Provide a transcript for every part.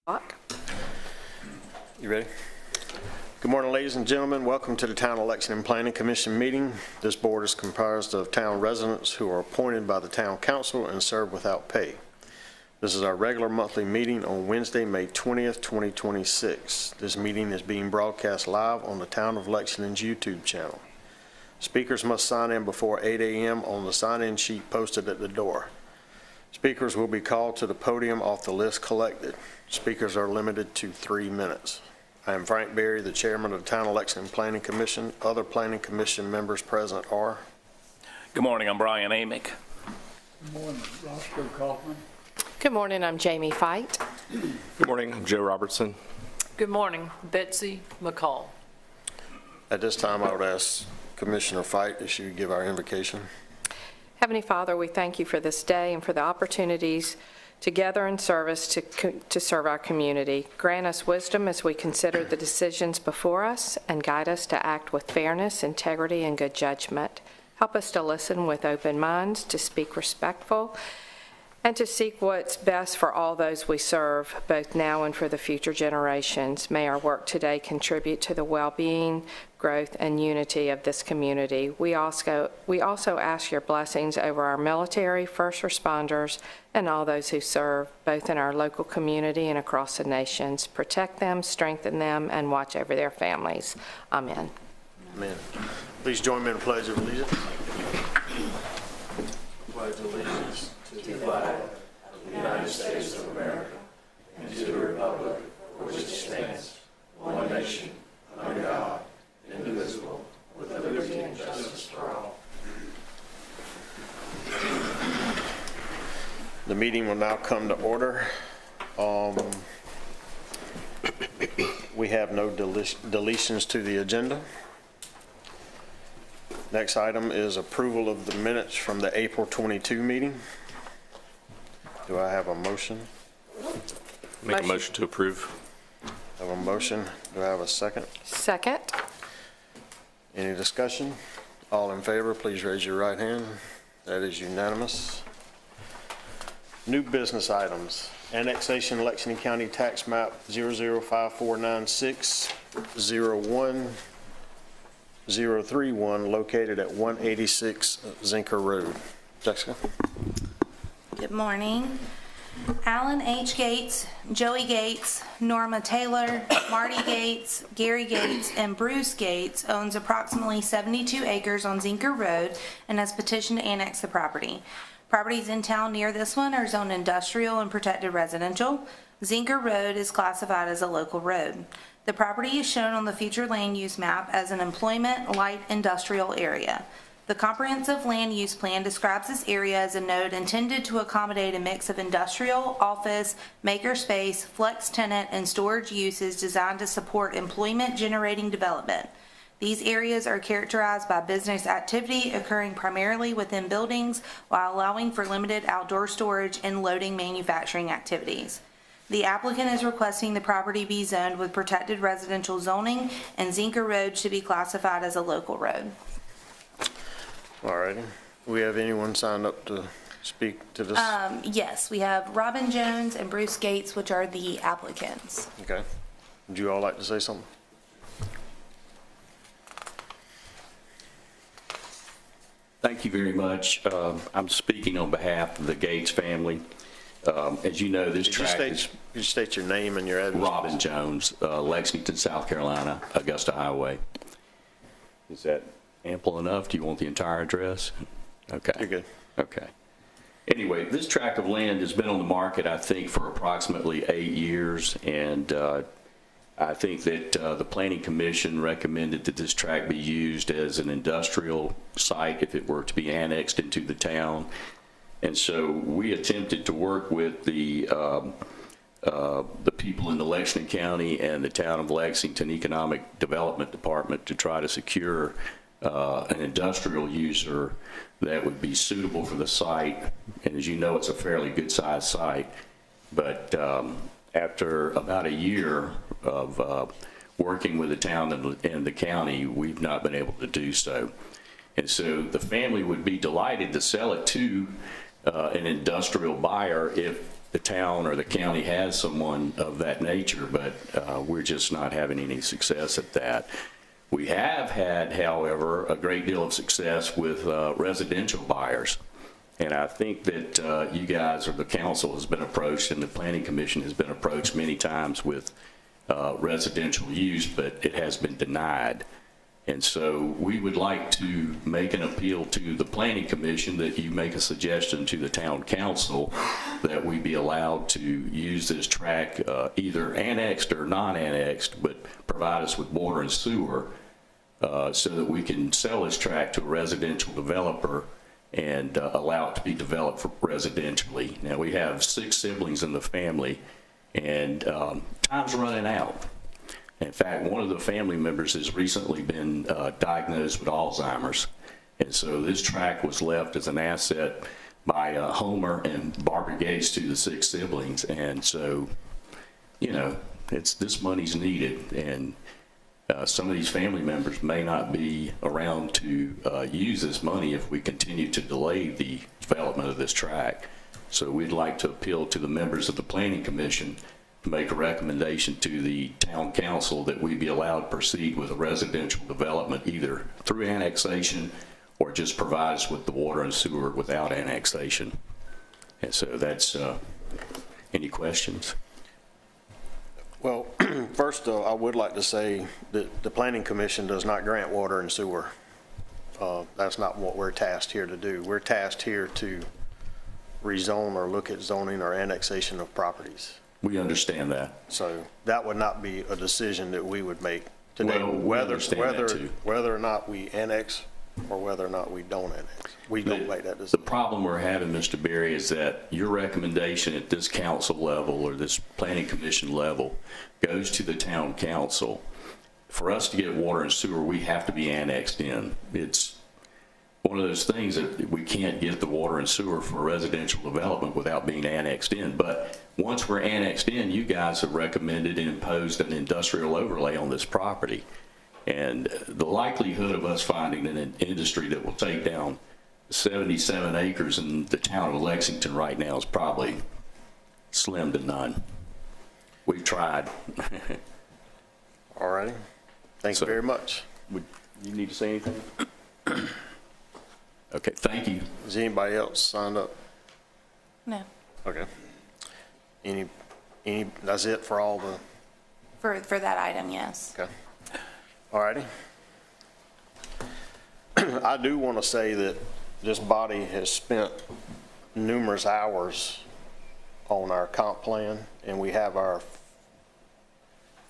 You ready? Good morning, ladies and gentlemen. Welcome to the Town Election and Planning Commission meeting. This board is comprised of town residents who are appointed by the town council and serve without pay. This is our regular monthly meeting on Wednesday, May 20th, 2026. This meeting is being broadcast live on the Town of Lexington's YouTube channel. Speakers must sign in before 8 a.m. on the sign-in sheet posted at the door. Speakers will be called to the podium off the list collected. Speakers are limited to 3 minutes. I am Frank Berry, the chairman of the Town Election and Planning Commission. Other Planning Commission members present are? Good morning, I'm Brian Amick. Good morning, Roscoe Kaufman. Good morning, I'm Jamie Fight. Good morning, I'm Joe Robertson. Good morning, Betsy McCall. At this time, I would ask Commissioner Fight if she would give our invocation. Heavenly Father, we thank you for this day and for the opportunities together in service to serve our community. Grant us wisdom as we consider the decisions before us and guide us to act with fairness, integrity, and good judgment. Help us to listen with open minds, to speak respectful, and to seek what's best for all those we serve, both now and for the future generations. May our work today contribute to the well-being, growth, and unity of this community. We also ask your blessings over our military, first responders, and all those who serve, both in our local community and across the nations. Protect them, strengthen them, and watch over their families. Amen. Amen. Please join me in the Pledge of Allegiance. Pledge allegiance to the flag of the United States of America and to the republic for which it stands, one nation, under God, indivisible, with liberty and justice for all. The meeting will now come to order. We have no deletions to the agenda. Next item is approval of the minutes from the April 22 meeting. Do I have a motion? Make a motion to approve. I have a motion. Do I have a second? Second. Any discussion? All in favor, please raise your right hand. That is unanimous. New business items. Annexation Lexington County Tax Map 00549601031 located at 186 Zinker Road. Jessica? Good morning. Alan H. Gates, Joey Gates, Norma Taylor, Marty Gates, Gary Gates, and Bruce Gates owns approximately 72 acres on Zinker Road and has petitioned to annex the property. Properties in town near this one are zoned industrial and protected residential. Zinker Road is classified as a local road. The property is shown on the future land use map as an employment light industrial area. The comprehensive land use plan describes this area as a node intended to accommodate a mix of industrial, office, makerspace, flex tenant, and storage uses designed to support employment generating development. These areas are characterized by business activity occurring primarily within buildings while allowing for limited outdoor storage and loading manufacturing activities. The applicant is requesting the property be zoned with protected residential zoning and Zinker Road should be classified as a local road. All righty. Do we have anyone signed up to speak to this? Yes, we have Robin Jones and Bruce Gates, which are the applicants. Okay. Would you all like to say something? Thank you very much. I'm speaking on behalf of the Gates family. As you know, this tract is... Could you state your name and your address? Robin Jones, Lexington, South Carolina, Augusta Highway. Is that ample enough? Do you want the entire address? Okay. You're good. Okay. Anyway, this tract of land has been on the market, I think, for approximately 8 years, and I think that the Planning Commission recommended that this tract be used as an industrial site if it were to be annexed into the town. And so we attempted to work with the people in the Lexington County and the Town of Lexington Economic Development Department to try to secure an industrial user that would be suitable for the site. And as you know, it's a fairly good-sized site. But after about a year of working with the town and the county, we've not been able to do so. And so the family would be delighted to sell it to an industrial buyer if the town or the county has someone of that nature, but we're just not having any success at that. We have had, however, a great deal of success with residential buyers. And I think that you guys or the council has been approached and the planning commission has been approached many times with residential use, but it has been denied. And so we would like to make an appeal to the planning commission that you make a suggestion to the town council that we be allowed to use this tract either annexed or non-annexed, but provide us with water and sewer so that we can sell this tract to a residential developer and allow it to be developed for residentially. Now, we have 6 siblings in the family, and time's running out. In fact, one of the family members has recently been diagnosed with Alzheimer's, and so this tract was left as an asset by Homer and Barbara Gates to the 6 siblings, and so, you know, this money's needed, and some of these family members may not be around to use this money if we continue to delay the development of this tract. So we'd like to appeal to the members of the Planning Commission to make a recommendation to the town council that we be allowed to proceed with a residential development either through annexation or just provide us with the water and sewer without annexation. And so that's, any questions? Well, first, I would like to say that the Planning Commission does not grant water and sewer. That's not what we're tasked here to do. We're tasked here to rezone or look at zoning or annexation of properties. We understand that. So that would not be a decision that we would make today, Well, we understand that too. whether or not we annex or whether or not we don't annex. We don't make that The decision. problem we're having, Mr. Berry, is that your recommendation at this council level or this planning commission level goes to the town council. For us to get water and sewer, we have to be annexed in. It's one of those things that we can't get the water and sewer for residential development without being annexed in. But once we're annexed in, you guys have recommended and imposed an industrial overlay on this property. And the likelihood of us finding an industry that will take down 77 acres in the town of Lexington right now is probably slim to none. We've tried. All righty. Thank you very much. You need to say anything? Okay, thank you. Is anybody else signed up? No, Okay. That's it for all the, for that item, yes. okay. All righty. I do want to say that this body has spent numerous hours on our comp plan, and we have our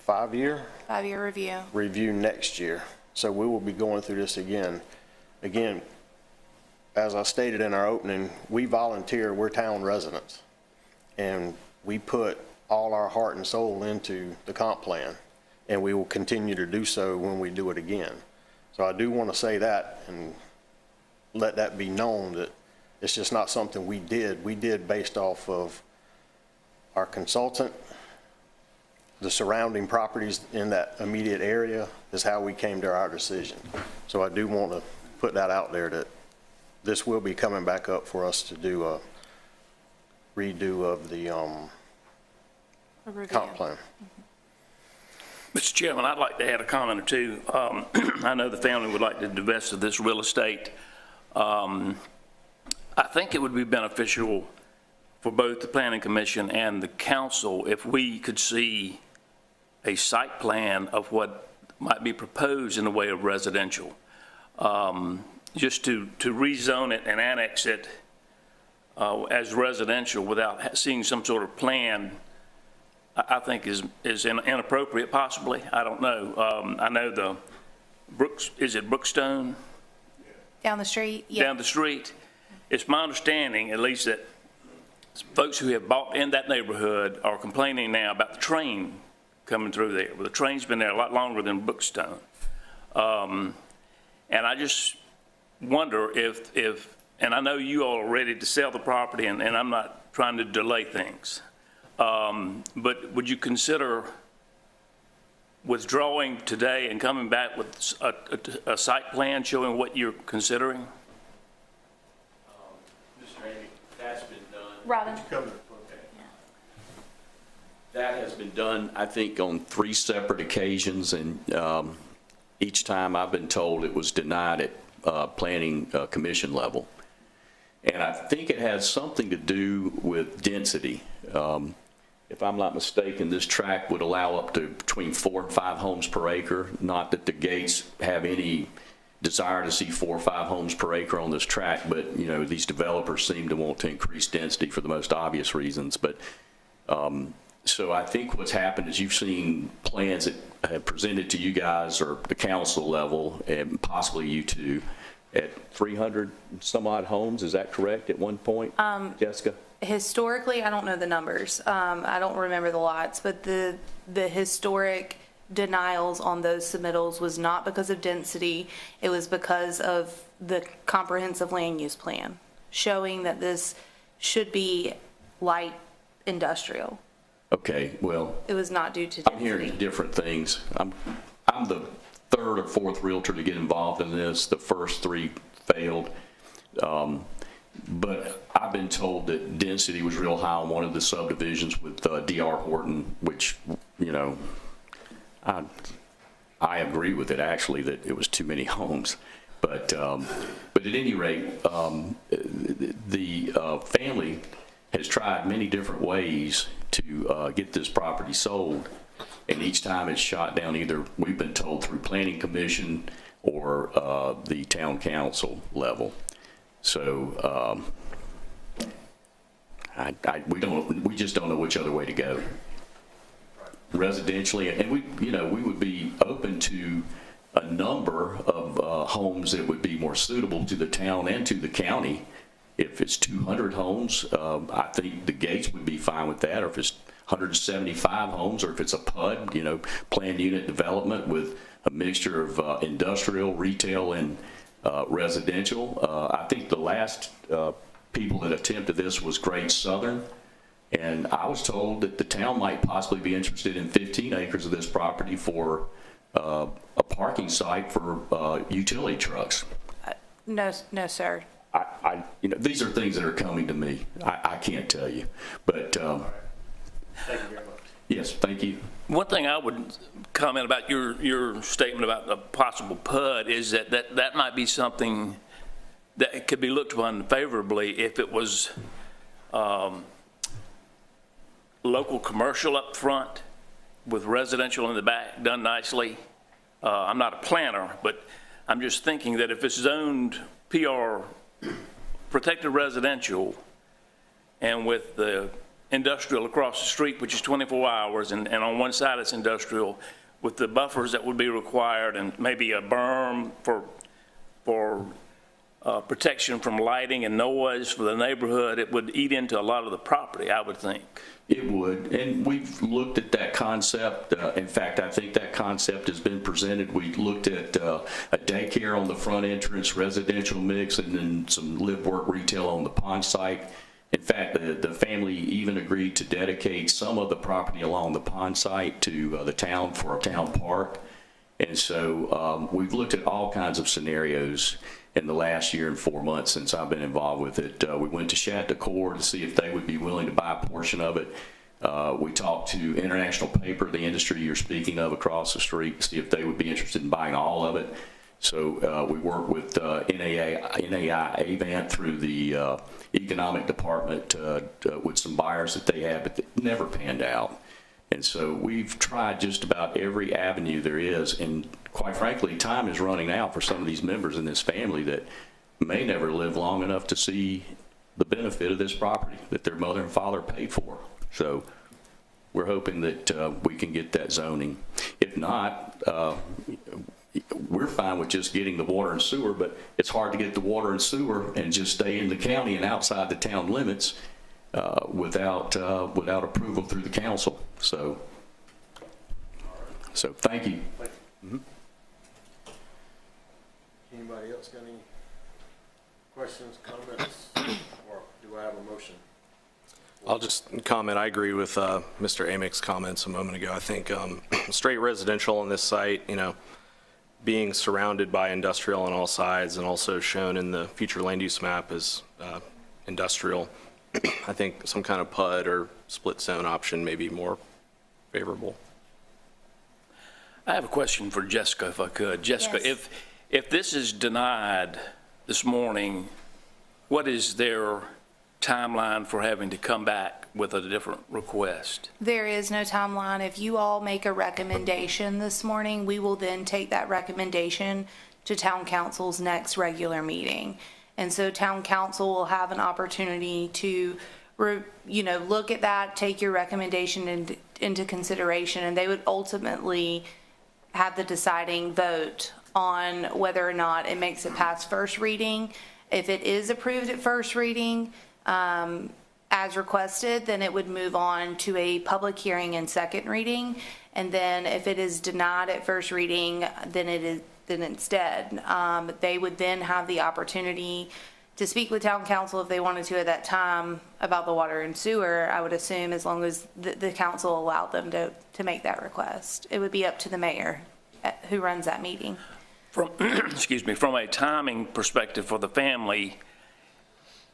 5-year 5-year review. review next year. So we will be going through this again. Again, as I stated in our opening, we volunteer, we're town residents, and we put all our heart and soul into the comp plan, and we will continue to do so when we do it again. So I do want to say that and let that be known that it's just not something we did. We did based off of our consultant, the surrounding properties in that immediate area is how we came to our decision. So I do want to put that out there that this will be coming back up for us to do a redo of the A review. comp plan. Mr. Chairman, I'd like to add a comment or two. I know the family would like to divest of this real estate. I think it would be beneficial for both the Planning Commission and the council if we could see a site plan of what might be proposed in the way of residential. Just to rezone it and annex it as residential without seeing some sort of plan, I think is inappropriate, possibly. I don't know. I know the is it Brookstone? Down the street? Yeah. Down the street. It's my understanding, at least, that folks who have bought in that neighborhood are complaining now about the train coming through there. Well, the train's been there a lot longer than Brookstone. And I just wonder if, and I know you all are ready to sell the property, and I'm not trying to delay things. But would you consider withdrawing today and coming back with a site plan showing what you're considering? Mr. Amy, that's been done. Robin? That has been done, I think, on 3 separate occasions, and each time I've been told it was denied at planning commission level. And I think it has something to do with density. If I'm not mistaken, this tract would allow up to between 4 and 5 homes per acre. Not that the Gates have any desire to see 4 or 5 homes per acre on this tract, but you know, these developers seem to want to increase density for the most obvious reasons. But so I think what's happened is you've seen plans that have presented to you guys or the council level, and possibly you too, at 300 some odd homes. Is that correct at one point, Jessica? Historically, I don't know the numbers. I don't remember the lots, but the historic denials on those submittals was not because of density. It was because of the comprehensive land use plan, showing that this should be light industrial. Okay, well, It was not due to I'm hearing density. different things. I'm the 3rd or 4th realtor to get involved in this. The first 3 failed. But I've been told that density was real high on one of the subdivisions with D.R. Horton, which, you know, I agree with it, actually, that it was too many homes. But at any rate, the family has tried many different ways to get this property sold. And each time it's shot down, either we've been told through planning commission or the town council level. So we just don't know which other way to go. Residentially, and we would be open to a number of homes that would be more suitable to the town and to the county. If it's 200 homes, I think the Gates would be fine with that. Or if it's 175 homes, or if it's a PUD, you know, planned unit development with a mixture of industrial, retail, and residential. I think the last people that attempted this was Great Southern, and I was told that the town might possibly be interested in 15 acres of this property for a parking site for utility trucks. No, sir. You know, these are things that are coming to me. I can't tell you, but Thank you very much. yes, thank you. One thing I would comment about your statement about a possible PUD is that might be something that could be looked upon favorably if it was local commercial up front with residential in the back done nicely. I'm not a planner, but I'm just thinking that if it's zoned PR protected residential and with the industrial across the street, which is 24 hours, and on one side it's industrial, with the buffers that would be required and maybe a berm for protection from lighting and noise for the neighborhood, it would eat into a lot of the property, I would think. It would, and we've looked at that concept. In fact, I think that concept has been presented. We looked at a daycare on the front entrance, residential mix, and then some live-work retail on the pond site. In fact, the family even agreed to dedicate some of the property along the pond site to the town for a town park. And so we've looked at all kinds of scenarios in the last year and 4 months since I've been involved with it. We went to Chat Decor to see if they would be willing to buy a portion of it. We talked to International Paper, the industry you're speaking of across the street, to see if they would be interested in buying all of it. So we worked with NAI Avant through the economic department with some buyers that they have, but it never panned out. And so we've tried just about every avenue there is, and quite frankly, time is running out for some of these members in this family that may never live long enough to see the benefit of this property that their mother and father paid for. So we're hoping that we can get that zoning. If not, we're fine with just getting the water and sewer, but it's hard to get the water and sewer and just stay in the county and outside the town limits without approval through the council. So thank you. Mm-hmm. Anybody else got any questions, comments, or do I have a motion? I'll just comment. I agree with Mr. Amick's comments a moment ago. I think straight residential on this site, you know, being surrounded by industrial on all sides and also shown in the future land use map as industrial, I think some kind of PUD or split zone option may be more favorable. I have a question for Jessica, if I could. Jessica, Yes. if this is denied this morning, what is their timeline for having to come back with a different request? There is no timeline. If you all make a recommendation this morning, we will then take that recommendation to town council's next regular meeting. And so town council will have an opportunity to, look at that, take your recommendation into consideration, and they would ultimately have the deciding vote on whether or not it makes it past first reading. If it is approved at first reading, as requested, then it would move on to a public hearing and second reading. And then if it is denied at first reading, then instead, they would then have the opportunity to speak with town council if they wanted to at that time about the water and sewer, I would assume, as long as the council allowed them to make that request. It would be up to the mayor who runs that meeting. From, excuse me, from a timing perspective for the family,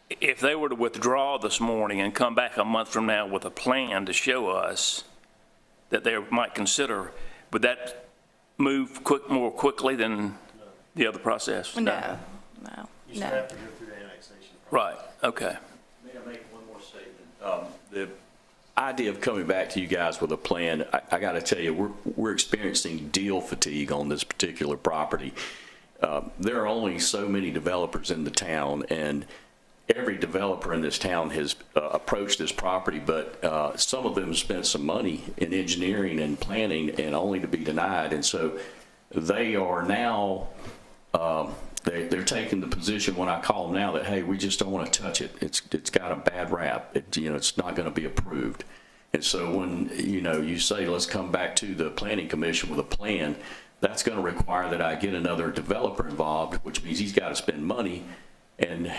if they were to withdraw this morning and come back a month from now with a plan to show us that they might consider, would that move more quickly than the other process? No. You still have to go through the annexation process. Right, okay. May I make one more statement? The idea of coming back to you guys with a plan, I got to tell you, we're experiencing deal fatigue on this particular property. There are only so many developers in the town, and every developer in this town has approached this property, but some of them spent some money in engineering and planning and only to be denied. And so they are now, they're taking the position when I call them now that, hey, we just don't want to touch it. It's got a bad rap. It's not going to be approved. And so when, you say, let's come back to the planning commission with a plan, that's going to require that I get another developer involved, which means he's got to spend money. And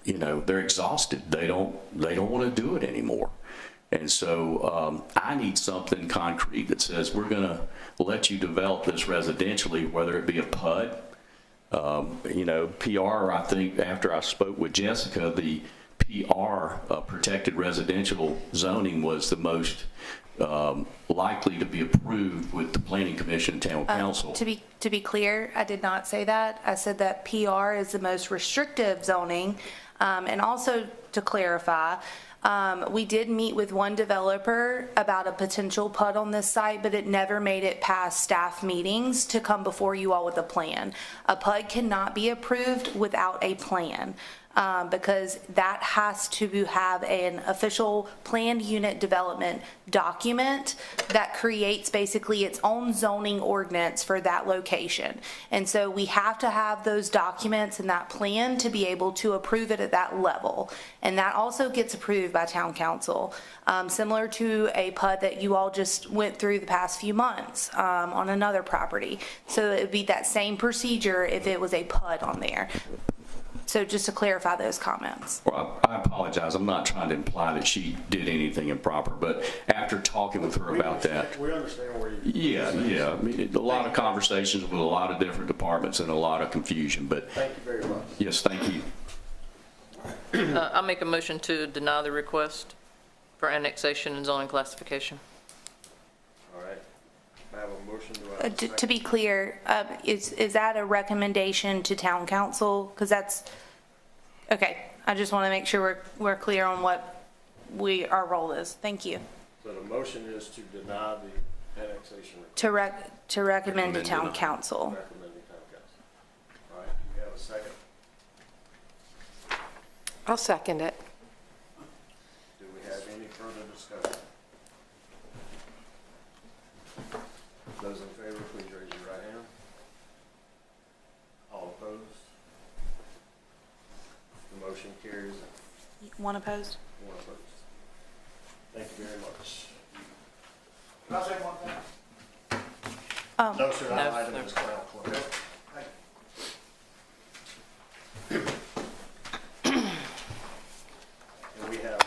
they're exhausted. They don't want to do it anymore. And so I need something concrete that says we're going to let you develop this residentially, whether it be a PUD, PR. I think after I spoke with Jessica, the PR protected residential zoning was the most likely to be approved with the planning commission and town council. To be clear, I did not say that. I said that PR is the most restrictive zoning. And also to clarify, we did meet with one developer about a potential PUD on this site, but it never made it past staff meetings to come before you all with a plan. A PUD cannot be approved without a plan. Because that has to have an official planned unit development document that creates basically its own zoning ordinance for that location. And so we have to have those documents and that plan to be able to approve it at that level. And that also gets approved by town council, similar to a PUD that you all just went through the past few months on another property. So it would be that same procedure if it was a PUD on there. So just to clarify those comments. Well, I apologize. I'm not trying to imply that she did anything improper, but after talking with her about that. We understand where you. Yeah. I mean, a lot of conversations with a lot of different departments and a lot of confusion, but. Thank you very much. Yes, thank you. I make a motion to deny the request for annexation and zoning classification. All right. I have a motion. Do I have a second? To be clear, is that a recommendation to town council? Because that's, okay, I just want to make sure we're clear on what our role is. Thank you. So the motion is to deny the annexation request. To recommend to town council. Recommend to town council. All right, do we have a second? I'll second it. Do we have any further discussion? Those in favor, please raise your right hand. All opposed? The motion carries. One opposed? One opposed. Thank you very much. Can I say one thing? No, sir, that No, item no. is now closed. And we have,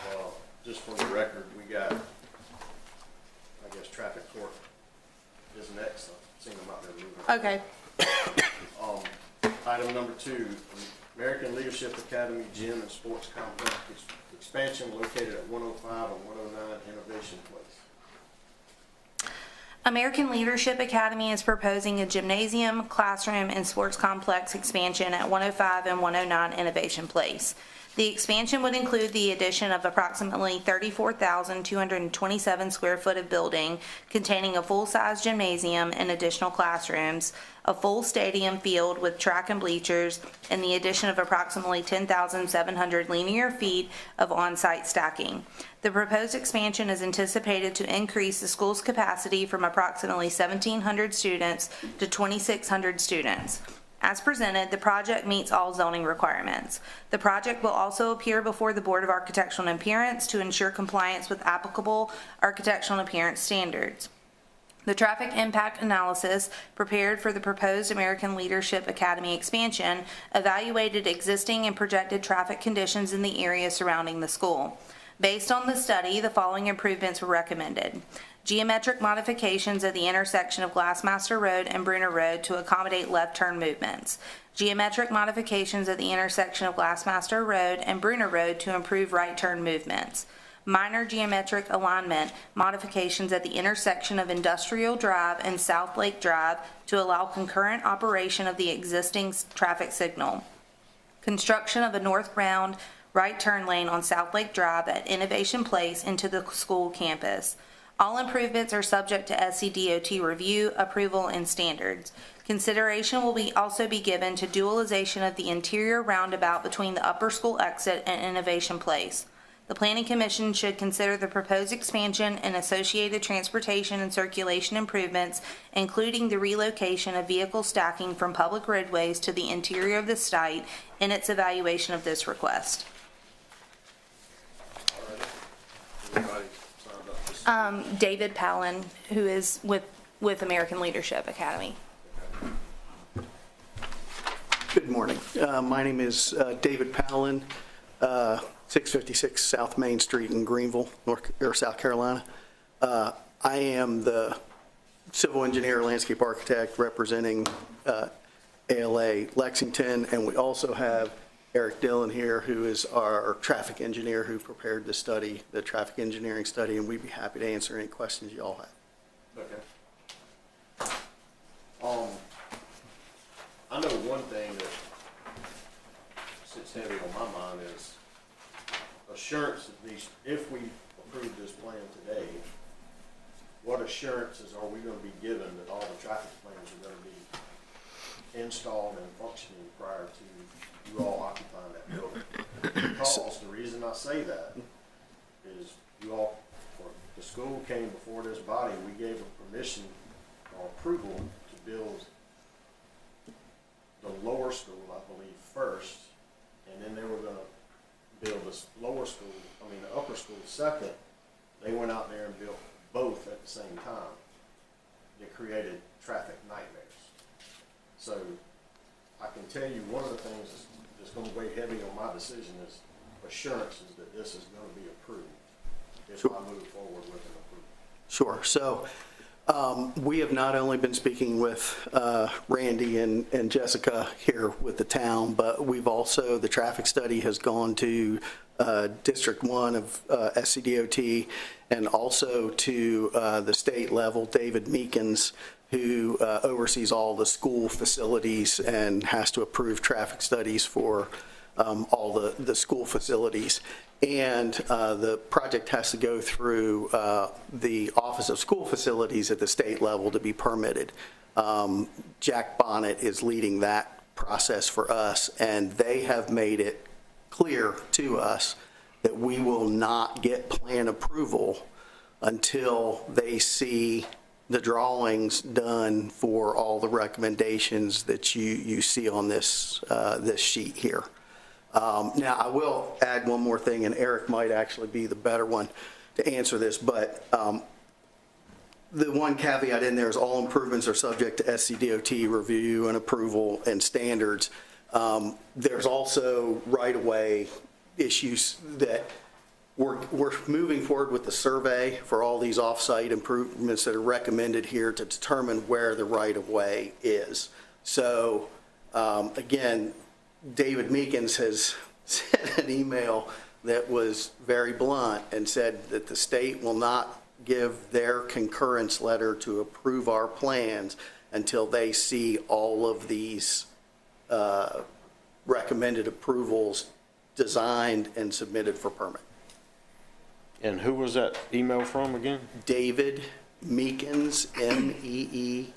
just for the record, we got, I guess, traffic court is next. I've seen them out there moving. Okay. Item number 2, American Leadership Academy Gym and Sports Complex expansion located at 105 and 109 Innovation Place. American Leadership Academy is proposing a gymnasium, classroom, and sports complex expansion at 105 and 109 Innovation Place. The expansion would include the addition of approximately 34,227 square foot of building containing a full-size gymnasium and additional classrooms, a full stadium field with track and bleachers, and the addition of approximately 10,700 linear feet of on-site stacking. The proposed expansion is anticipated to increase the school's capacity from approximately 1,700 students to 2,600 students. As presented, the project meets all zoning requirements. The project will also appear before the Board of Architectural and Appearance to ensure compliance with applicable architectural and appearance standards. The traffic impact analysis prepared for the proposed American Leadership Academy expansion evaluated existing and projected traffic conditions in the area surrounding the school. Based on the study, the following improvements were recommended. Geometric modifications at the intersection of Glassmaster Road and Bruner Road to accommodate left turn movements. Geometric modifications at the intersection of Glassmaster Road and Bruner Road to improve right turn movements. Minor geometric alignment modifications at the intersection of Industrial Drive and South Lake Drive to allow concurrent operation of the existing traffic signal. Construction of a northbound right turn lane on South Lake Drive at Innovation Place into the school campus. All improvements are subject to SCDOT review, approval, and standards. Consideration will also be given to dualization of the interior roundabout between the upper school exit and Innovation Place. The Planning Commission should consider the proposed expansion and associated transportation and circulation improvements, including the relocation of vehicle stacking from public roadways to the interior of the site, in its evaluation of this request. David Palin, who is with American Leadership Academy. Good morning. My name is David Palin, 656 South Main Street in Greenville, South Carolina. I am the civil engineer, landscape architect representing ALA Lexington, and we also have Eric Dillon here, who is our traffic engineer who prepared the study, the traffic engineering study, and we'd be happy to answer any questions you all have. Okay. I know one thing that sits heavy on my mind is assurance that if we approve this plan today, what assurances are we going to be given that all the traffic plans are going to be installed and functioning prior to you all occupying that building? Because the reason I say that is the school came before this body, we gave them permission or approval to build the lower school, I believe, first, and then they were going to build this the upper school second. They went out there and built both at the same time. It created traffic nightmares. So I can tell you one of the things that's going to weigh heavy on my decision is assurances that this is going to be approved if I move forward with an approval. Sure. So we have not only been speaking with Randy and Jessica here with the town, but we've also, the traffic study has gone to District 1 of SCDOT and also to the state level, David Meekins, who oversees all the school facilities and has to approve traffic studies for all the school facilities. And the project has to go through the Office of School Facilities at the state level to be permitted. Jack Bonnet is leading that process for us, and they have made it clear to us that we will not get plan approval until they see the drawings done for all the recommendations that you see on this sheet here. Now, I will add one more thing, and Eric might actually be the better one to answer this, but the one caveat in there is all improvements are subject to SCDOT review and approval and standards. There's also right-of-way issues that we're moving forward with the survey for all these off-site improvements that are recommended here to determine where the right-of-way is. So, again, David Meekins has sent an email that was very blunt and said that the state will not give their concurrence letter to approve our plans until they see all of these recommended approvals designed and submitted for permit. And who was that email from again? David Meekins, Meekins.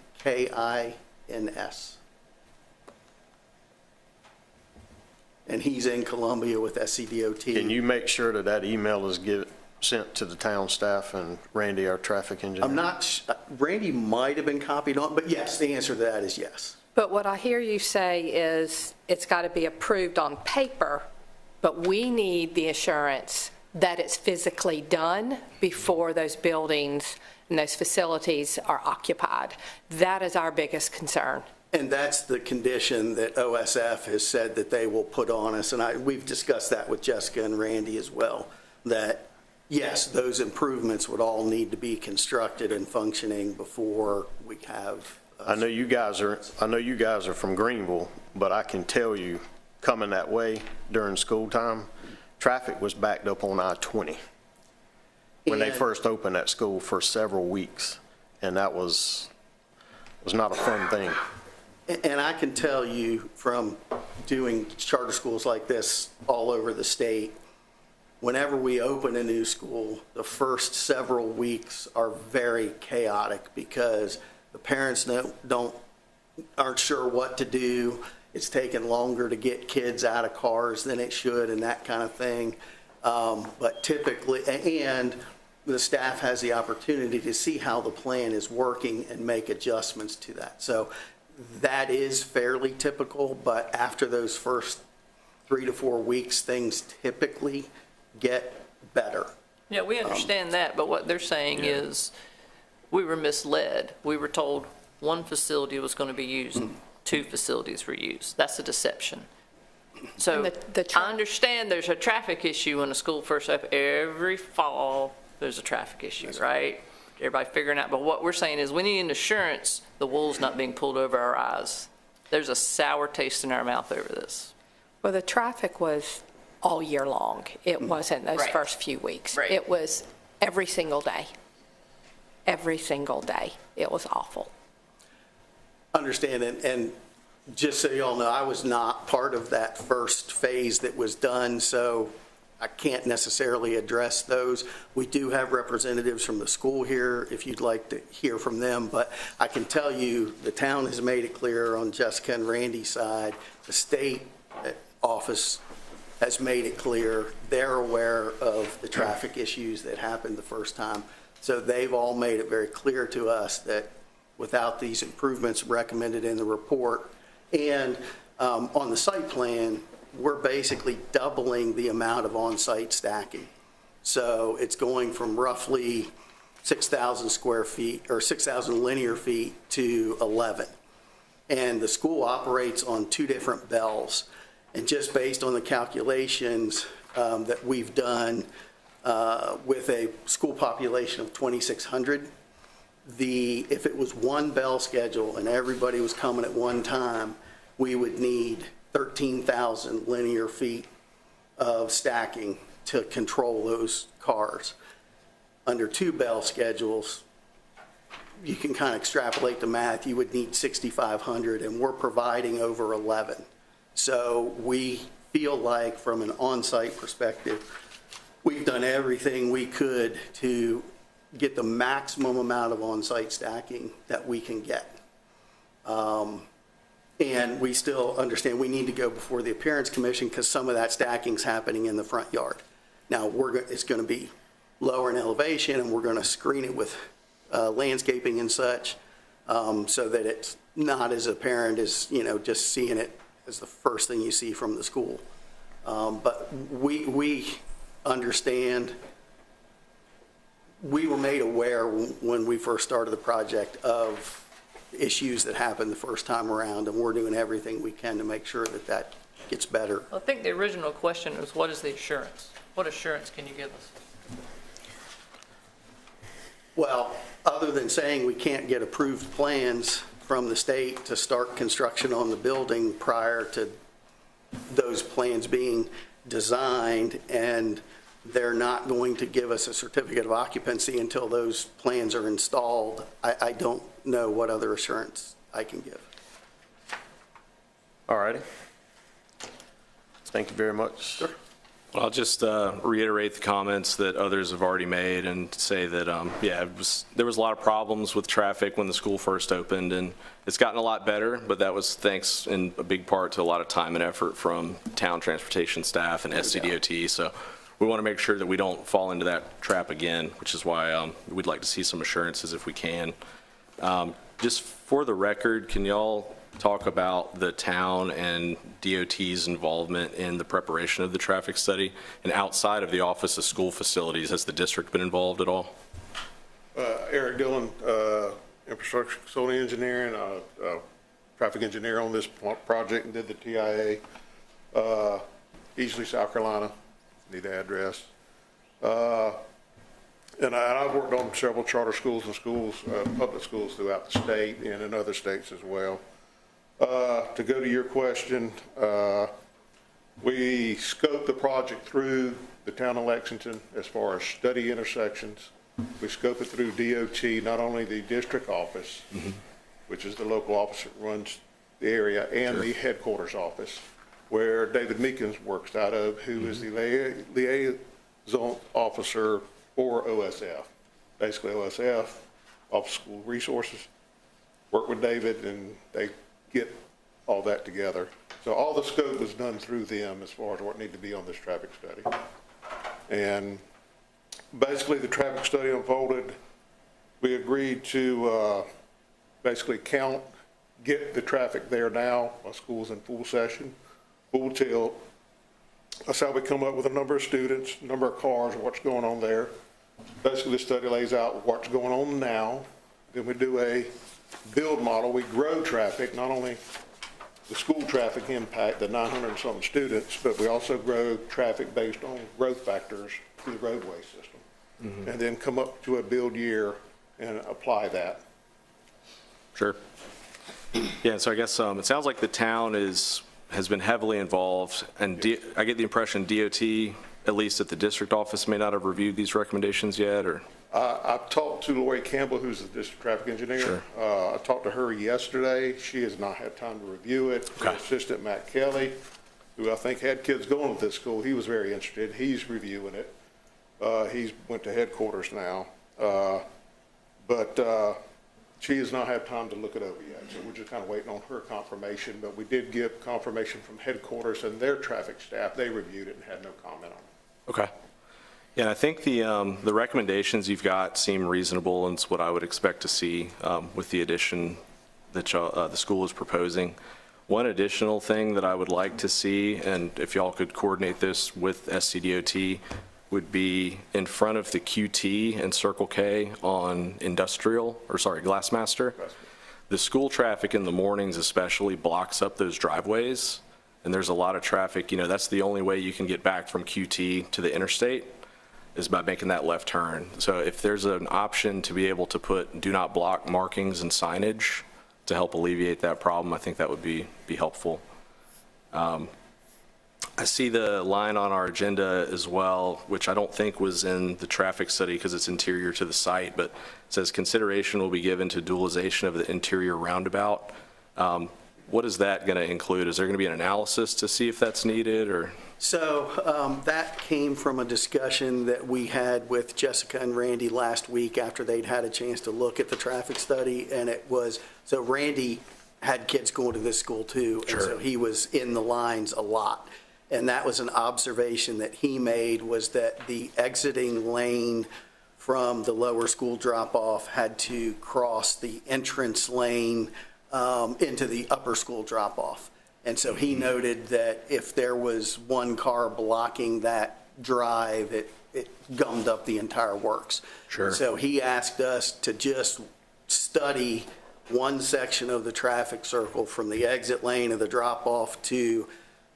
And he's in Columbia with SCDOT. Can you make sure that that email is sent to the town staff and Randy, our traffic engineer? I'm not, Randy might have been copied on, but yes, the answer to that is yes. But what I hear you say is it's got to be approved on paper, but we need the assurance that it's physically done before those buildings and those facilities are occupied. That is our biggest concern. And that's the condition that OSF has said that they will put on us. And we've discussed that with Jessica and Randy as well, that yes, those improvements would all need to be constructed and functioning before we have. I know you guys are from Greenville, but I can tell you, coming that way during school time, traffic was backed up on I-20 when they first opened that school for several weeks, and that was not a fun thing. And I can tell you from doing charter schools like this all over the state, whenever we open a new school, the first several weeks are very chaotic because the parents aren't sure what to do. It's taken longer to get kids out of cars than it should and that kind of thing. But typically, and the staff has the opportunity to see how the plan is working and make adjustments to that. So that is fairly typical, but after those first 3 to 4 weeks, things typically get better. Yeah, we understand that, but what they're saying is we were misled. We were told one facility was going to be used, 2 facilities were used. That's a deception. So I understand there's a traffic issue when a school first opens. Every fall, there's a traffic issue, right? Everybody figuring out, but what we're saying is we need an assurance the wool's not being pulled over our eyes. There's a sour taste in our mouth over this. Well, the traffic was all year long. It wasn't those Right. first few weeks. Right. It was every single day. Every single day. It was awful. Understand, and just so you all know, I was not part of that first phase that was done, so I can't necessarily address those. We do have representatives from the school here if you'd like to hear from them, but I can tell you the town has made it clear on Jessica and Randy's side. The state office has made it clear they're aware of the traffic issues that happened the first time. So they've all made it very clear to us that without these improvements recommended in the report and on the site plan, we're basically doubling the amount of on-site stacking. So it's going from roughly 6,000 square feet or 6,000 linear feet to 11. And the school operates on 2 different bells. And just based on the calculations that we've done with a school population of 2,600, if it was one bell schedule and everybody was coming at one time, we would need 13,000 linear feet of stacking to control those cars. Under 2 bell schedules, you can kind of extrapolate the math, you would need 6,500, and we're providing over 11. So we feel like from an on-site perspective, we've done everything we could to get the maximum amount of on-site stacking that we can get. And we still understand we need to go before the Appearance Commission because some of that stacking's happening in the front yard. Now, it's going to be lower in elevation, and we're going to screen it with landscaping and such so that it's not as apparent as, just seeing it as the first thing you see from the school. But we understand, we were made aware when we first started the project of issues that happened the first time around, and we're doing everything we can to make sure that that gets better. I think the original question was, what is the assurance? What assurance can you give us? Well, other than saying we can't get approved plans from the state to start construction on the building prior to those plans being designed and they're not going to give us a certificate of occupancy until those plans are installed. I don't know what other assurance I can give. All righty. Thank you very much. Sure. Well, I'll just reiterate the comments that others have already made and say that, there was a lot of problems with traffic when the school first opened, and it's gotten a lot better, but that was thanks in a big part to a lot of time and effort from town transportation staff and SCDOT. So we want to make sure that we don't fall into that trap again, which is why we'd like to see some assurances if we can. Just for the record, can y'all talk about the town and DOT's involvement in the preparation of the traffic study? And outside of the Office of School Facilities, has the district been involved at all? Eric Dillon, infrastructure facility engineering, traffic engineer on this project, and did the TIA. Easley, South Carolina, need the address. And I've worked on several charter schools and schools, public schools throughout the state and in other states as well. To go to your question, we scoped the project through the town of Lexington as far as study intersections. We scope it through DOT, not only the district office, which is the local office that runs the area, and the headquarters office, where David Meekins works out of, who is the liaison officer for OSF. Basically OSF, Office of School Resources, work with David, and they get all that together. So all the scope was done through them as far as what needed to be on this traffic study. And basically the traffic study unfolded. We agreed to basically get the traffic there now while school's in full session, full tilt. That's how we come up with a number of students, number of cars, what's going on there. Basically the study lays out what's going on now. Then we do a build model. We grow traffic, not only the school traffic impact, the 900 and something students, but we also grow traffic based on growth factors through the roadway system. And then come up to a build year and apply that. Sure. Yeah, so I guess it sounds like the town has been heavily involved, and I get the impression DOT, at least at the district office, may not have reviewed these recommendations yet, or? I've talked to Lori Campbell, who's the district traffic engineer. Sure. I talked to her yesterday. She has not had time to review it. Okay. Her assistant, Matt Kelly, who I think had kids going to this school, he was very interested. He's reviewing it. He's went to headquarters now. But she has not had time to look it over yet. So we're just kind of waiting on her confirmation. But we did get confirmation from headquarters and their traffic staff. They reviewed it and had no comment on it. Okay. Yeah, and I think the recommendations you've got seem reasonable, and it's what I would expect to see with the addition that the school is proposing. One additional thing that I would like to see, and if y'all could coordinate this with SCDOT, would be in front of the QT and Circle K on Glassmaster. The school traffic in the mornings especially blocks up those driveways, and there's a lot of traffic. You know, that's the only way you can get back from QT to the interstate is by making that left turn. So if there's an option to be able to put do not block markings and signage to help alleviate that problem, I think that would be helpful. I see the line on our agenda as well, which I don't think was in the traffic study because it's interior to the site, but it says consideration will be given to dualization of the interior roundabout. What is that going to include? Is there going to be an analysis to see if that's needed, or? So that came from a discussion that we had with Jessica and Randy last week after they'd had a chance to look at the traffic study, and it was, so Randy had kids going to this school too, and so he was in the lines a lot. And that was an observation that he made, was that the exiting lane from the lower school drop-off had to cross the entrance lane into the upper school drop-off. And so he noted that if there was one car blocking that drive, it gummed up the entire works. Sure. So he asked us to just study one section of the traffic circle from the exit lane of the drop-off to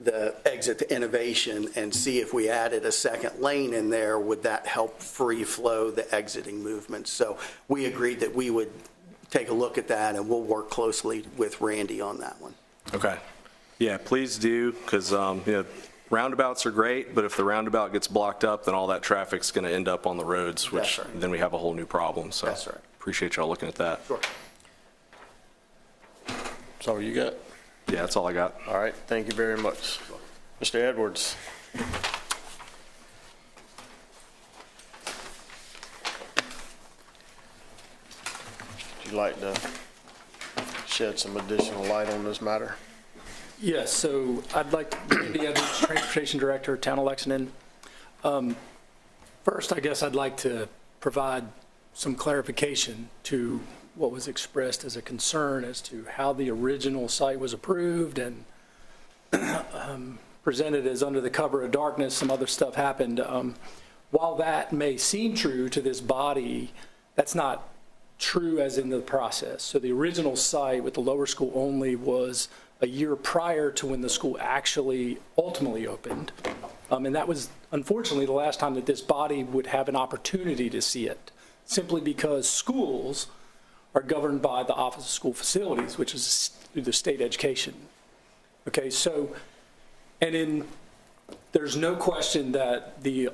the exit to Innovation and see if we added a second lane in there, would that help free flow the exiting movement? So we agreed that we would take a look at that, and we'll work closely with Randy on that one. Okay. Yeah, please do, because roundabouts are great, but if the roundabout gets blocked up, then all that traffic's going to end up on the roads, which That's right. then we have a whole new problem. So That's right. appreciate y'all looking at that. Sure. That's all you got? Yeah, that's all I got. All right, thank you very much. Mr. Edwards. Would you like to shed some additional light on this matter? Yes, so I'd like to be the Transportation Director, Town of Lexington. First, I guess I'd like to provide some clarification to what was expressed as a concern as to how the original site was approved and presented as under the cover of darkness. Some other stuff happened. While that may seem true to this body, that's not true as in the process. So the original site with the lower school only was a year prior to when the school actually ultimately opened. And that was unfortunately the last time that this body would have an opportunity to see it, simply because schools are governed by the Office of School Facilities, which is through the state education. Okay, so, there's no question that the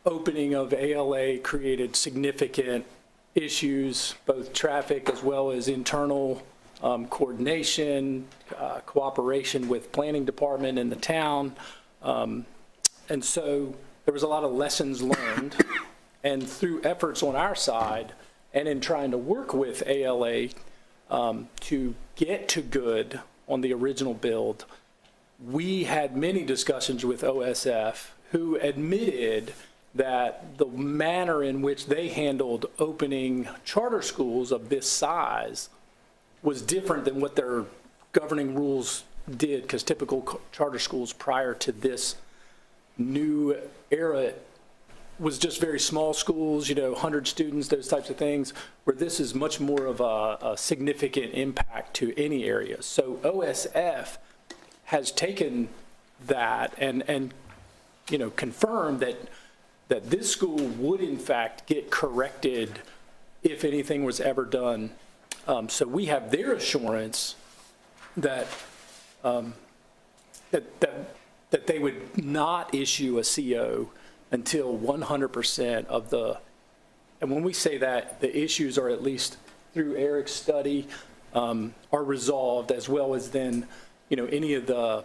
opening of ALA created significant issues, both traffic as well as internal coordination, cooperation with planning department and the town. And so there was a lot of lessons learned, and through efforts on our side and in trying to work with ALA to get to good on the original build, we had many discussions with OSF, who admitted that the manner in which they handled opening charter schools of this size was different than what their governing rules did, because typical charter schools prior to this new era was just very small schools, 100 students, those types of things, where this is much more of a significant impact to any area. So OSF has taken that and confirmed that this school would in fact get corrected if anything was ever done. So we have their assurance that that they would not issue a CO until 100% of the, and when we say that, the issues are at least through Eric's study are resolved, as well as then, any of the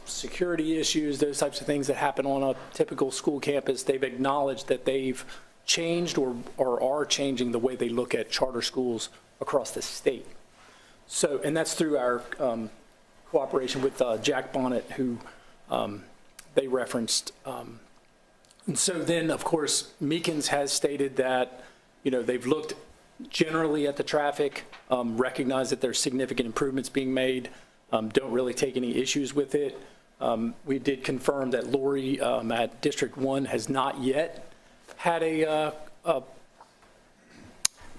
security issues, those types of things that happen on a typical school campus. They've acknowledged that they've changed or are changing the way they look at charter schools across the state. So, and that's through our cooperation with Jack Bonnet, who they referenced. And so then, of course, Meekins has stated that, they've looked generally at the traffic, recognize that there's significant improvements being made, don't really take any issues with it. We did confirm that Lori at District 1 has not yet had a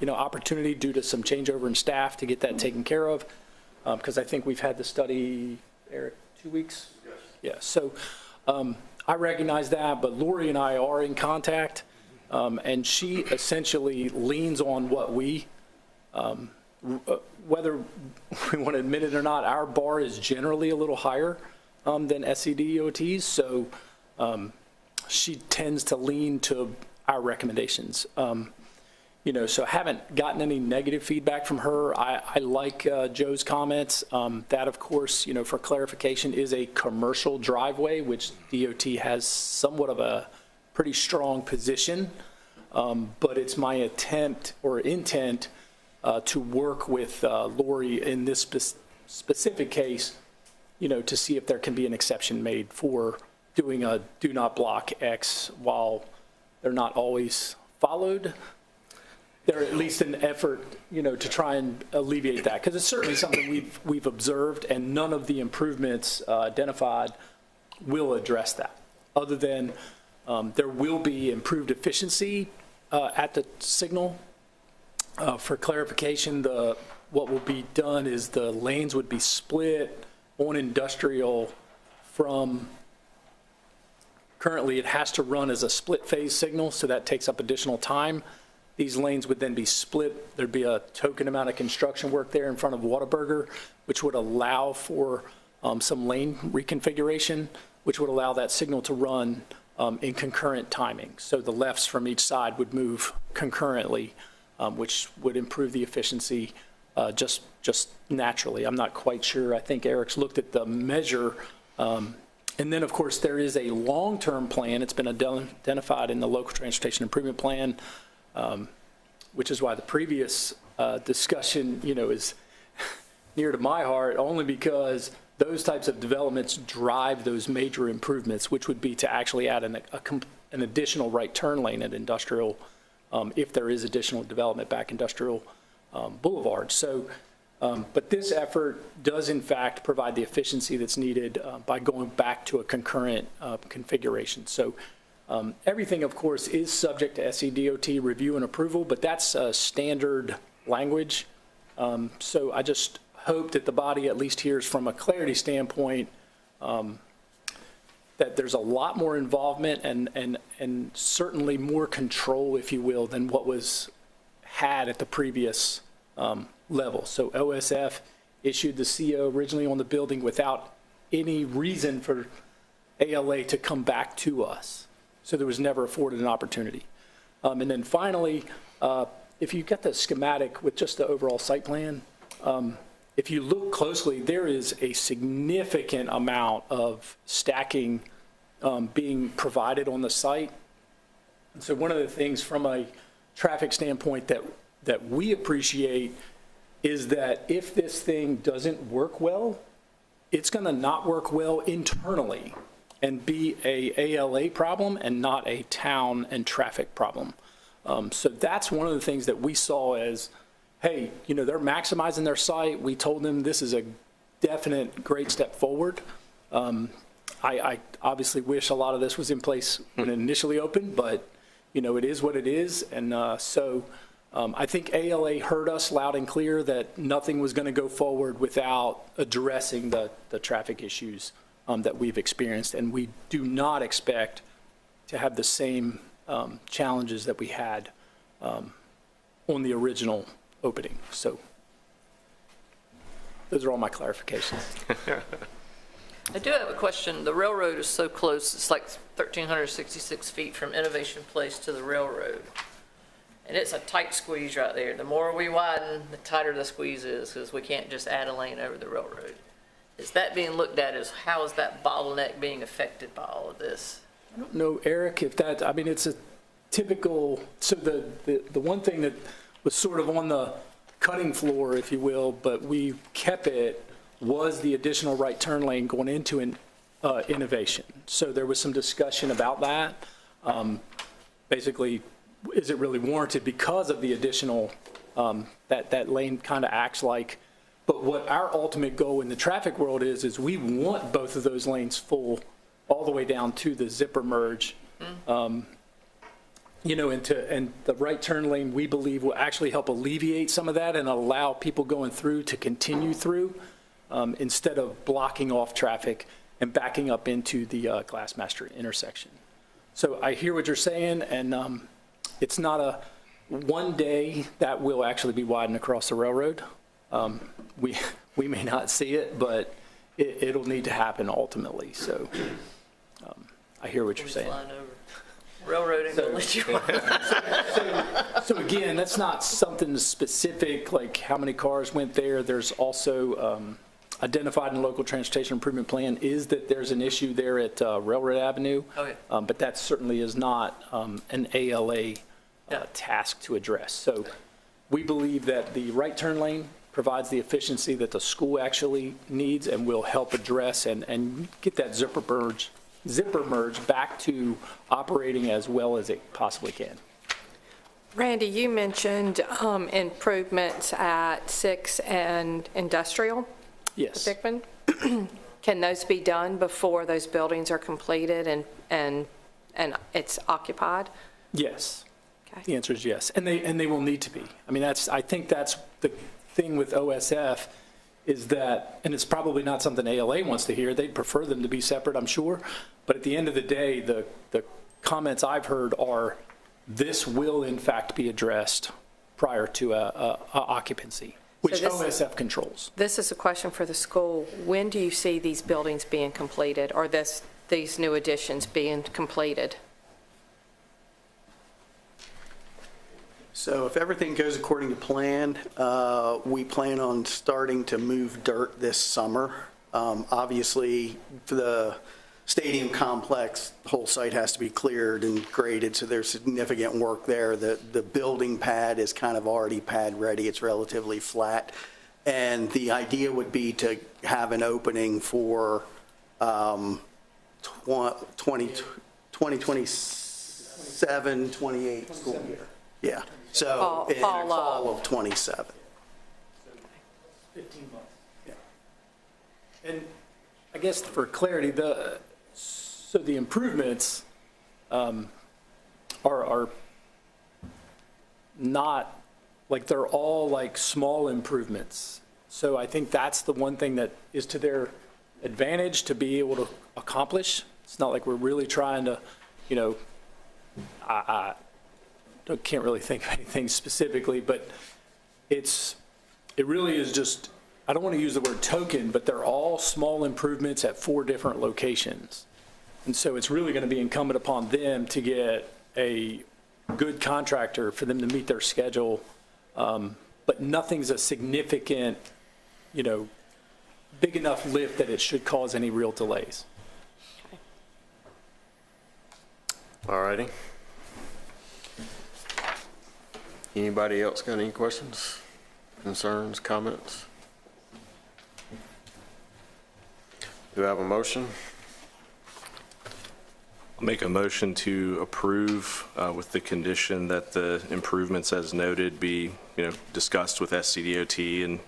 opportunity due to some changeover in staff to get that taken care of, because I think we've had the study, Eric, 2 weeks? Yes. Yeah, so I recognize that, but Lori and I are in contact, and she essentially leans on what we, whether we want to admit it or not, our bar is generally a little higher than SCDOT's, so she tends to lean to our recommendations. So I haven't gotten any negative feedback from her. I like Joe's comments. That, of course, for clarification, is a commercial driveway, which DOT has somewhat of a pretty strong position. But it's my intent to work with Lori in this specific case, to see if there can be an exception made for doing a do not block X while they're not always followed. They're at least an effort, to try and alleviate that, because it's certainly something we've observed, and none of the improvements identified will address that, other than there will be improved efficiency at the signal. For clarification, what will be done is the lanes would be split on industrial from, currently it has to run as a split phase signal, so that takes up additional time. These lanes would then be split. There'd be a token amount of construction work there in front of Whataburger, which would allow for some lane reconfiguration. which would allow that signal to run in concurrent timing. So the lefts from each side would move concurrently, which would improve the efficiency just naturally. I'm not quite sure. I think Eric's looked at the measure. And then, of course, there is a long-term plan. It's been identified in the local transportation improvement plan, which is why the previous discussion, is near to my heart, only because those types of developments drive those major improvements, which would be to actually add an additional right turn lane at Industrial, if there is additional development back Industrial Boulevard. So, but this effort does in fact provide the efficiency that's needed by going back to a concurrent configuration. So everything, of course, is subject to SCDOT review and approval, but that's standard language. So I just hope that the body at least hears from a clarity standpoint that there's a lot more involvement and certainly more control, if you will, than what was had at the previous level. So OSF issued the CO originally on the building without any reason for ALA to come back to us. So there was never afforded an opportunity. And then finally, if you get the schematic with just the overall site plan, if you look closely, there is a significant amount of stacking being provided on the site. And so one of the things from a traffic standpoint that we appreciate is that if this thing doesn't work well, it's going to not work well internally and be a ALA problem and not a town and traffic problem. So that's one of the things that we saw as, hey, they're maximizing their site. We told them this is a definite great step forward. I obviously wish a lot of this was in place when it initially opened, but it is what it is. And so I think ALA heard us loud and clear that nothing was going to go forward without addressing the traffic issues that we've experienced. And we do not expect to have the same challenges that we had on the original opening. So those are all my clarifications. I do have a question. The railroad is so close, it's like 1,366 feet from Innovation Place to the railroad. And it's a tight squeeze right there. The more we widen, the tighter the squeeze is, because we can't just add a lane over the railroad. Is that being looked at as how is that bottleneck being affected by all of this? I don't know, Eric, if that, it's a typical, so the one thing that was sort of on the cutting floor, if you will, but we kept it, was the additional right turn lane going into Innovation. So there was some discussion about that. Basically, is it really warranted because of the additional, that lane kind of acts like, but what our ultimate goal in the traffic world is we want both of those lanes full all the way down to the zipper merge. And the right turn lane, we believe, will actually help alleviate some of that and allow people going through to continue through instead of blocking off traffic and backing up into the Glassmaster intersection. So I hear what you're saying, and it's not a one day that will actually be widened across the railroad. We may not see it, but it'll need to happen ultimately. So I hear what you're saying. Railroad ain't gonna let you So again, that's not something specific, like how many cars went there. There's also identified in the local transportation improvement plan is that there's an issue there at Railroad Avenue. Okay. But that certainly is not an ALA task to address. So we believe that the right turn lane provides the efficiency that the school actually needs and will help address and get that zipper merge back to operating as well as it possibly can. Randy, you mentioned improvements at 6 and Industrial. Yes. Bickman. Can those be done before those buildings are completed and it's occupied? Yes. Okay. The answer is yes, and they will need to be. I think that's the thing with OSF is that, and it's probably not something ALA wants to hear. They'd prefer them to be separate, I'm sure. But at the end of the day, the comments I've heard are this will in fact be addressed prior to a occupancy, which OSF controls. This is a question for the school. When do you see these buildings being completed, or this these new additions being completed? So if everything goes according to plan, we plan on starting to move dirt this summer. Obviously, for the stadium complex, the whole site has to be cleared and graded, so there's significant work there. The building pad is kind of already pad ready. It's relatively flat. And the idea would be to have an opening for 2027, 28 school year. Yeah. So in fall of 27. 15 months. Yeah. And I guess for clarity, the improvements are not, like, they're all like small improvements. So I think that's the one thing that is to their advantage to be able to accomplish. It's not like we're really trying to, I can't really think of anything specifically, but it really is just, I don't want to use the word token, but they're all small improvements at 4 different locations. And so it's really going to be incumbent upon them to get a good contractor for them to meet their schedule. But nothing's a significant, big enough lift that it should cause any real delays. All righty. Anybody else got any questions, concerns, comments? Do I have a motion? I'll make a motion to approve with the condition that the improvements as noted be, discussed with SCDOT, and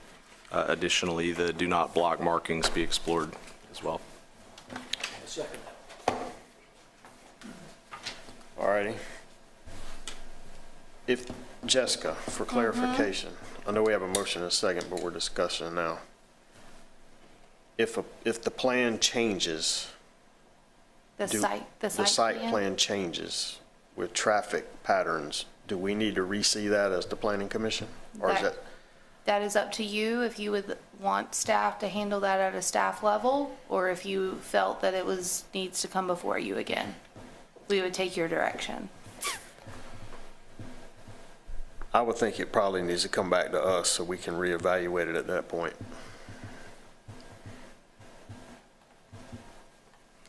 additionally, the do not block markings be explored as well. Second. All righty. If, Jessica, for clarification, I know we have a motion and a second, but we're discussing now. If the plan changes, The the site plan changes with traffic patterns, do we need to re-see that as the planning commission? Or is that? That is up to you, if you would want staff to handle that at a staff level, or if you felt that it needs to come before you again. We would take your direction. I would think it probably needs to come back to us so we can reevaluate it at that point.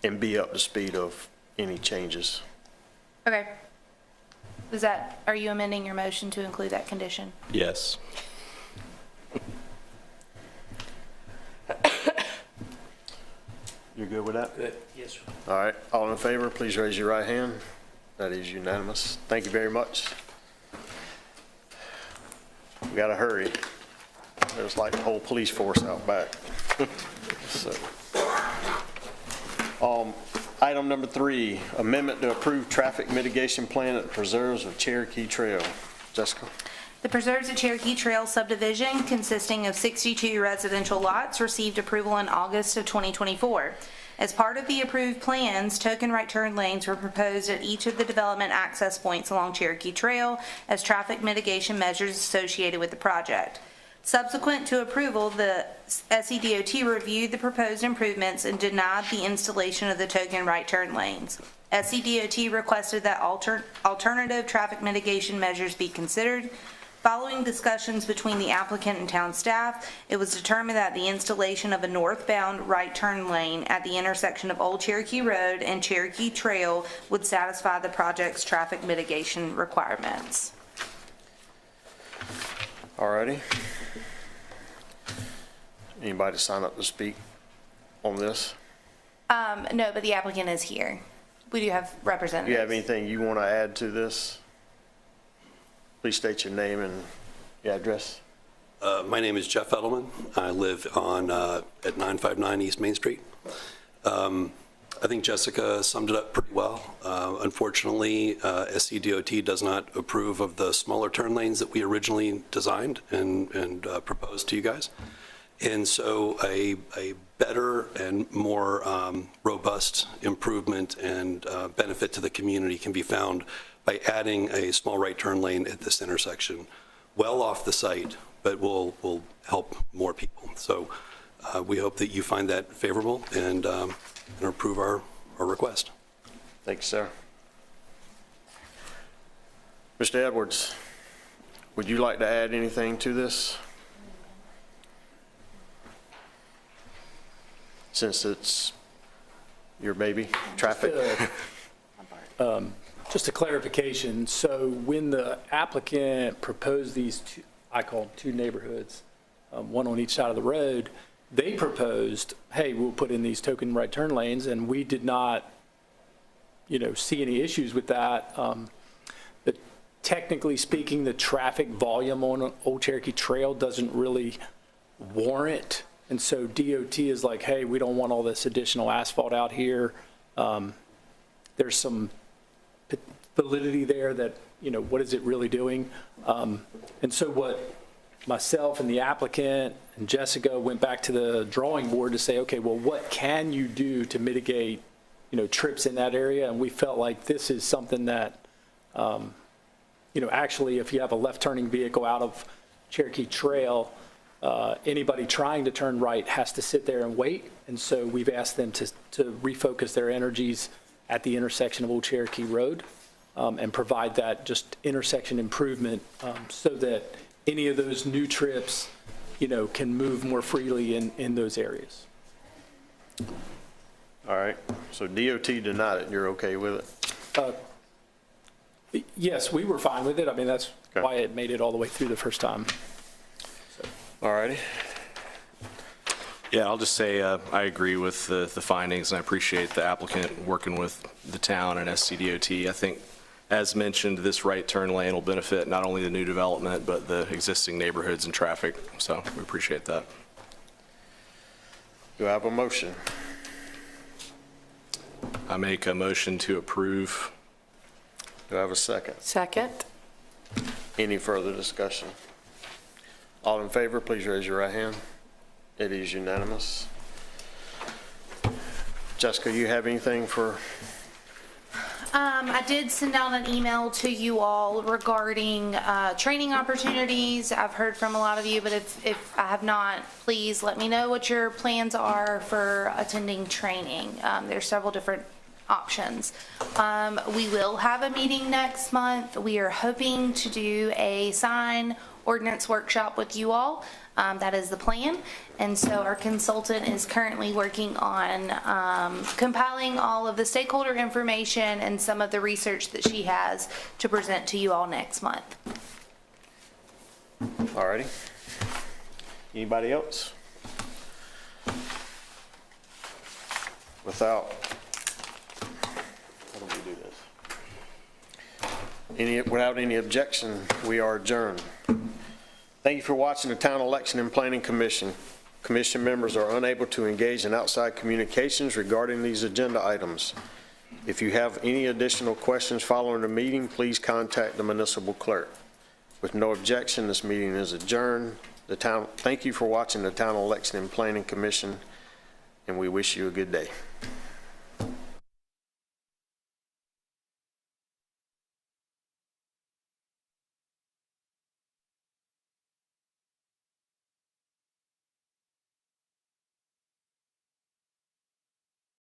And be up to speed of any changes. Okay. Are you amending your motion to include that condition? Yes. You're good with that? Good. Yes, sir. All right, all in favor, please raise your right hand. That is unanimous. Thank you very much. We gotta hurry. There's like the whole police force out back. So, item number 3, amendment to approve traffic mitigation plan at the preserves of Cherokee Trail. Jessica? The Preserves of Cherokee Trail subdivision, consisting of 62 residential lots, received approval in August of 2024. As part of the approved plans, token right turn lanes were proposed at each of the development access points along Cherokee Trail as traffic mitigation measures associated with the project. Subsequent to approval, the SCDOT reviewed the proposed improvements and denied the installation of the token right turn lanes. SCDOT requested that alternative traffic mitigation measures be considered. Following discussions between the applicant and town staff, it was determined that the installation of a northbound right turn lane at the intersection of Old Cherokee Road and Cherokee Trail would satisfy the project's traffic mitigation requirements. All righty. Anybody sign up to speak on this? No, but the applicant is here. We do have Do representatives. you have anything you want to add to this? Please state your name and your address. My name is Jeff Edelman. I live at 959 East Main Street. I think Jessica summed it up pretty well. Unfortunately, SCDOT does not approve of the smaller turn lanes that we originally designed and proposed to you guys. And so a better and more robust improvement and benefit to the community can be found by adding a small right turn lane at this intersection, well off the site, but will help more people. So we hope that you find that favorable and approve our request. Thank you, sir. Mr. Edwards, would you like to add anything to this? Since it's your baby, traffic. Just a clarification, so when the applicant proposed these two, I call them two neighborhoods, one on each side of the road, they proposed, hey, we'll put in these token right turn lanes, and we did not, see any issues with that. But technically speaking, the traffic volume on Old Cherokee Trail doesn't really warrant, and so DOT is like, hey, we don't want all this additional asphalt out here. There's some validity there that, what is it really doing? And so what myself and the applicant and Jessica went back to the drawing board to say, okay, well, what can you do to mitigate, trips in that area? And we felt like this is something that, actually, if you have a left turning vehicle out of Cherokee Trail, anybody trying to turn right has to sit there and wait. And so we've asked them to refocus their energies at the intersection of Old Cherokee Road. And provide that just intersection improvement so that any of those new trips, can move more freely in those areas. All right, so DOT denied it, you're okay with it? Yes, we were fine with it. I mean, that's why it made it all the way through the first time. All righty. Yeah, I'll just say I agree with the findings, and I appreciate the applicant working with the town and SCDOT. I think, as mentioned, this right turn lane will benefit not only the new development, but the existing neighborhoods and traffic, so we appreciate that. Do I have a motion? I make a motion to approve. Do I have a second? Second. Any further discussion? All in favor, please raise your right hand. It is unanimous. Jessica, you have anything for? I did send out an email to you all regarding training opportunities. I've heard from a lot of you, but if I have not, please let me know what your plans are for attending training. There's several different options. We will have a meeting next month. We are hoping to do a sign ordinance workshop with you all. That is the plan. And so our consultant is currently working on compiling all of the stakeholder information and some of the research that she has to present to you all next month. All righty. Anybody else? Without, how do we do this? Without any objection, we are adjourned. Thank you for watching the Town Election and Planning Commission. Commission members are unable to engage in outside communications regarding these agenda items. If you have any additional questions following the meeting, please contact the municipal clerk. With no objection, this meeting is adjourned. Thank you for watching the Town Election and Planning Commission, and we wish you a good day.